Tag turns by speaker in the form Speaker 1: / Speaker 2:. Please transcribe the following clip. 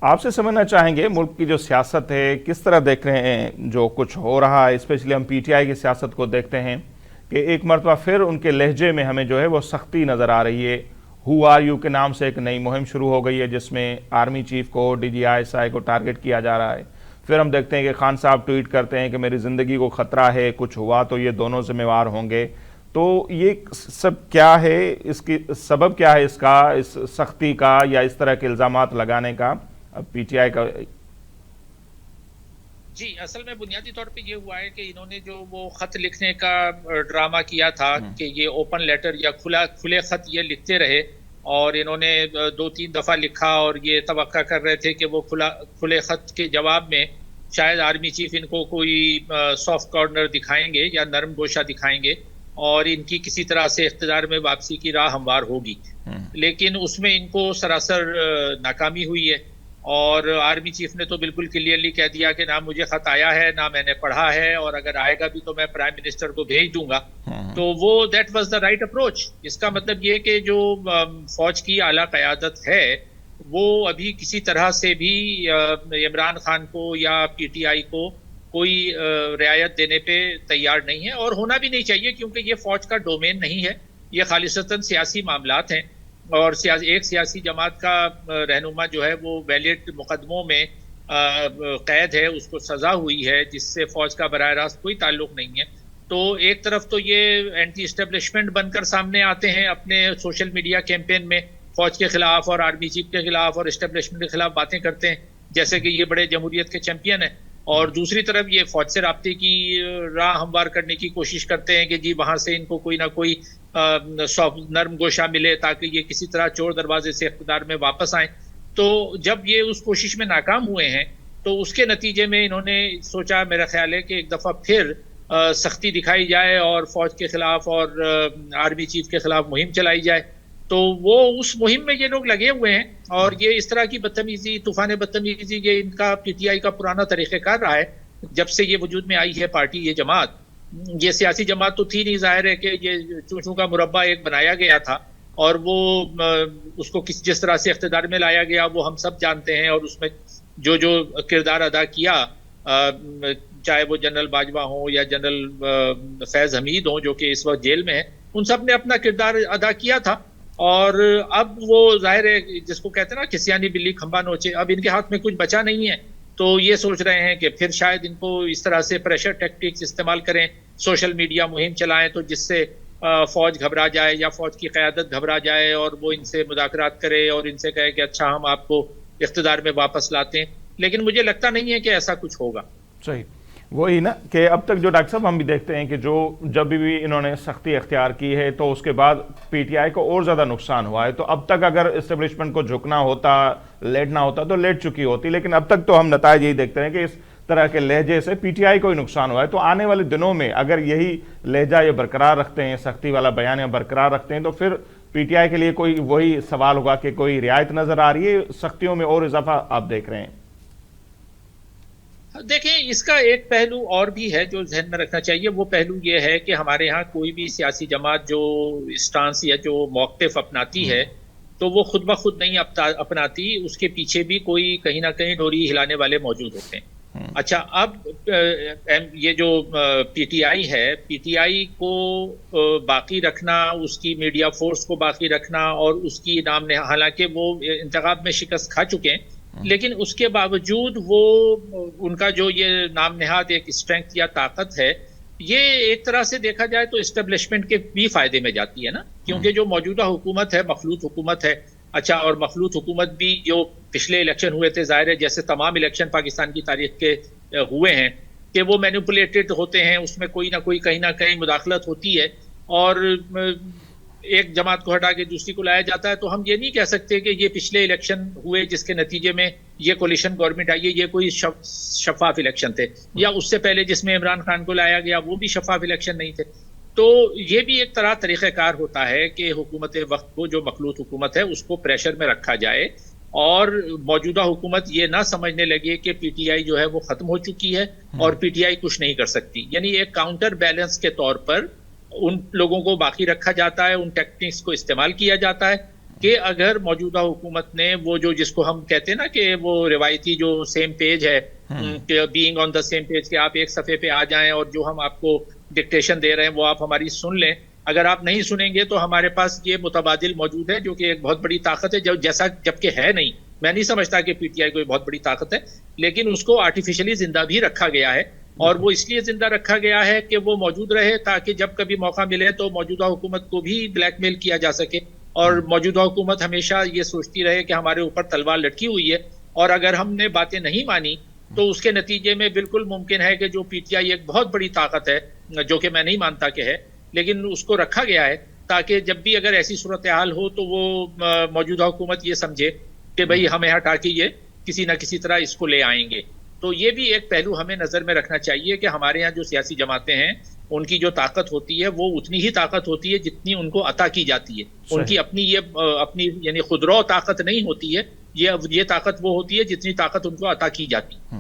Speaker 1: आपसे समझना चाहेंगे मुल्क की जो सियासत है किस तरह देख रहे हैं जो कुछ हो रहा है। स्पेशली हम पीटीआई की सियासत को देखते हैं कि एक मरतबा फिर उनके लहजे में हमें जो है वो सख्ती नज़र आ रही है। हु आर यू के नाम से एक नई मुहिम शुरू हो गई है जिसमें आर्मी चीफ को, डीजीआईएसआई को टारगेट किया जा रहा है। फिर हम देखते हैं कि खान साहब ट्वीट करते हैं कि मेरी ज़िंदगी को ख़तरा है, कुछ हुआ तो ये दोनों जिम्मेवार होंगे। तो ये सब क्या है, इसकी सबब क्या है, इसका, इस सख्ती का या इस तरह के इल्ज़ामात लगाने का पीटीआई का?
Speaker 2: जी, असल में बुनियादी तौर पे ये हुआ है कि इन्होंने जो वो खत लिखने का ड्रामा किया था कि ये ओपन लेटर या खुले खत ये लिखते रहे, और इन्होंने दो तीन दफा लिखा और ये तवक्का कर रहे थे कि वो खुले खत के जवाब में शायद आर्मी चीफ इनको कोई सॉफ्ट कॉर्नर दिखाएंगे या नरम गोशा दिखाएंगे और इनकी किसी तरह से इख्तिदार में वापसी की राह हमवार होगी। लेकिन उसमें इनको सरासर नाकामी हुई है। और आर्मी चीफ ने तो बिल्कुल क्लियरली कह दिया कि ना मुझे खत आया है ना मैंने पढ़ा है, और अगर आएगा भी तो मैं प्राइम मिनिस्टर को भेज दूंगा। तो वो that was the right approach. इसका मतलब ये कि जो फौज की आला क़यादत है वो अभी किसी तरह से भी इमरान खान को या पीटीआई को कोई रियायत देने पे तैयार नहीं है, और होना भी नहीं चाहिए, क्योंकि ये फौज का डोमेन नहीं है। ये खालिसतन सियासी मामलात हैं, और एक सियासी जमात का रहनुमा जो है वो वैलिड मुकदमों में कैद है, उसको सजा हुई है, जिससे फौज का बराह रास्त कोई ताल्लुक नहीं है। तो एक तरफ तो ये एंटी एस्टेब्लिशमेंट बनकर सामने आते हैं अपने सोशल मीडिया कैंपेन में, फौज के खिलाफ और आर्मी चीफ के खिलाफ और एस्टेब्लिशमेंट के खिलाफ बातें करते हैं जैसे कि ये बड़े जमहूरियत के चैंपियन है, और दूसरी तरफ ये फौज से राब्ते की राह हमवार करने की कोशिश करते हैं कि जी वहां से इनको कोई ना कोई नरम गोशा मिले ताकि ये किसी तरह चोर दरवाजे से इख्तिदार में वापस आए। तो जब ये उस कोशिश में नाकाम हुए हैं तो उसके नतीजे में इन्होंने सोचा, मेरा ख्याल है कि एक दफा फिर सख्ती दिखाई जाए और फौज के खिलाफ और आर्मी चीफ के खिलाफ मुहिम चलाई जाए। तो वो उस मुहिम में ये लोग लगे हुए हैं, और ये इस तरह की बदतमीजी, तूफान बदतमीजी, ये इनका पीटीआई का पुराना तरीक़ेकार रहा है जब से ये वजूद में आई है पार्टी, ये जमात। ये सियासी जमात तो थी नहीं, जाहिर है कि ये चूचू का मुरब्बा एक बनाया गया था, और वो उसको जिस तरह से इख्तिदार में लाया गया वो हम सब जानते हैं, और उसमें जो जो किरदार अदा किया, चाहे वो जनरल बाजवा हो या जनरल फैज हमीद हो जो कि इस वक्त जेल में है, उन सब ने अपना किरदार अदा किया था। और अब वो जाहिर है जिसको कहते हैं ना किसियानी बिल्ली खंबा नोचे, अब इनके हाथ में कुछ बचा नहीं है। तो ये सोच रहे हैं कि फिर शायद इनको इस तरह से प्रेशर टैक्टिक्स इस्तेमाल करें, सोशल मीडिया मुहिम चलाएं, तो जिससे फौज घबरा जाए या फौज की क़यादत घबरा जाए और वो इनसे मुज़ाकरात करे और इनसे कहे कि अच्छा हम आपको इख्तिदार में वापस लाते हैं। लेकिन मुझे लगता नहीं है कि ऐसा कुछ होगा।
Speaker 1: सही वही ना कि अब तक जो डॉक्टर साहब हम भी देखते हैं कि जो जब भी इन्होंने सख्ती अख्तियार की है तो उसके बाद पीटीआई को और ज़्यादा नुकसान हुआ है। तो अब तक अगर इस्टेब्लिशमेंट को झुकना होता, लेटना होता तो लेट चुकी होती, लेकिन अब तक तो हम नताइज यही देखते हैं कि इस तरह के लहजे से पीटीआई को ही नुकसान हुआ है। तो आने वाले दिनों में अगर यही लहजा ये बरकरार रखते हैं, सख्ती वाला बयान ये बरकरार रखते हैं, तो फिर पीटीआई के लिए कोई वही सवाल होगा कि कोई रियायत नज़र आ रही है, सख्तियों में और इजाफा आप देख रहे हैं?
Speaker 2: देखें, इसका एक पहलू और भी है जो जहन में रखना चाहिए। वो पहलू ये है कि हमारे यहाँ कोई भी सियासी जमात जो स्टांस या जो मौक़िफ़ अपनाती है तो वो खुद ब खुद नहीं अपनाती, उसके पीछे भी कोई कहीं ना कहीं डोरी हिलाने वाले मौजूद होते हैं। अच्छा, अब ये जो पीटीआई है, पीटीआई को बाकी रखना, उसकी मीडिया फोर्स को बाकी रखना और उसकी नाम ने, हालांकि वो इंतखाब में शिकस्त खा चुके हैं, लेकिन उसके बावजूद वो उनका जो ये नाम नहाद एक स्ट्रेंथ या ताकत है, ये एक तरह से देखा जाए तो एस्टेब्लिशमेंट के भी फायदे में जाती है ना, क्योंकि जो मौजूदा हुकूमत है मखलूत हुकूमत है। अच्छा, और मखलूत हुकूमत भी जो पिछले इलेक्शन हुए थे, जाहिर है जैसे तमाम इलेक्शन पाकिस्तान की तारीख के हुए हैं कि वो मैनिपुलेटेड होते हैं, उसमें कोई ना कोई कहीं ना कहीं मुदाखलत होती है और एक जमात को हटा के दूसरी को लाया जाता है। तो हम ये नहीं कह सकते कि ये पिछले इलेक्शन हुए जिसके नतीजे में ये कोलिशन गवर्नमेंट आई है, ये कोई शफाफ इलेक्शन थे, या उससे पहले जिसमें इमरान खान को लाया गया वो भी शफाफ इलेक्शन नहीं थे। तो ये भी एक तरह तरीक़ेकार होता है कि हुकूमत वक्त को, जो मखलूत हुकूमत है, उसको प्रेशर में रखा जाए और मौजूदा हुकूमत ये ना समझने लगे कि पीटीआई जो है वो ख़त्म हो चुकी है और पीटीआई कुछ नहीं कर सकती। यानी एक काउंटर बैलेंस के तौर पर उन लोगों को बाकी रखा जाता है, उन टेक्निक्स को इस्तेमाल किया जाता है, कि अगर मौजूदा हुकूमत ने वो जो जिसको हम कहते हैं ना कि वो रिवायती जो सेम पेज है, being on the same page, कि आप एक सफ़े पे आ जाएं और जो हम आपको डिक्टेशन दे रहे हैं वो आप हमारी सुन लें। अगर आप नहीं सुनेंगे तो हमारे पास ये मुतबादिल मौजूद है जो कि एक बहुत बड़ी ताकत है, जैसा जबकि है नहीं। मैं नहीं समझता कि पीटीआई कोई बहुत बड़ी ताकत है, लेकिन उसको आर्टिफिशियली जिंदा भी रखा गया है। और वो इसलिए जिंदा रखा गया है कि वो मौजूद रहे ताकि जब कभी मौका मिले तो मौजूदा हुकूमत को भी ब्लैकमेल किया जा सके। और मौजूदा हुकूमत हमेशा ये सोचती रहे कि हमारे ऊपर तलवार लटकी हुई है, और अगर हमने बातें नहीं मानी तो उसके नतीजे में बिल्कुल मुमकिन है कि जो पीटीआई एक बहुत बड़ी ताकत है, जो कि मैं नहीं मानता कि है, लेकिन उसको रखा गया है ताकि जब भी अगर ऐसी सूरत हाल हो तो वो मौजूदा हुकूमत ये समझे कि भाई हमें हटा के ये किसी ना किसी तरह इसको ले आएंगे। तो ये भी एक पहलू हमें नजर में रखना चाहिए कि हमारे यहाँ जो सियासी जमातें हैं उनकी जो ताकत होती है वो उतनी ही ताकत होती है जितनी उनको अता की जाती है। उनकी अपनी यानी खुदरौ ताकत नहीं होती है, ये ताकत वो होती है जितनी ताकत उनको अता की जाती है।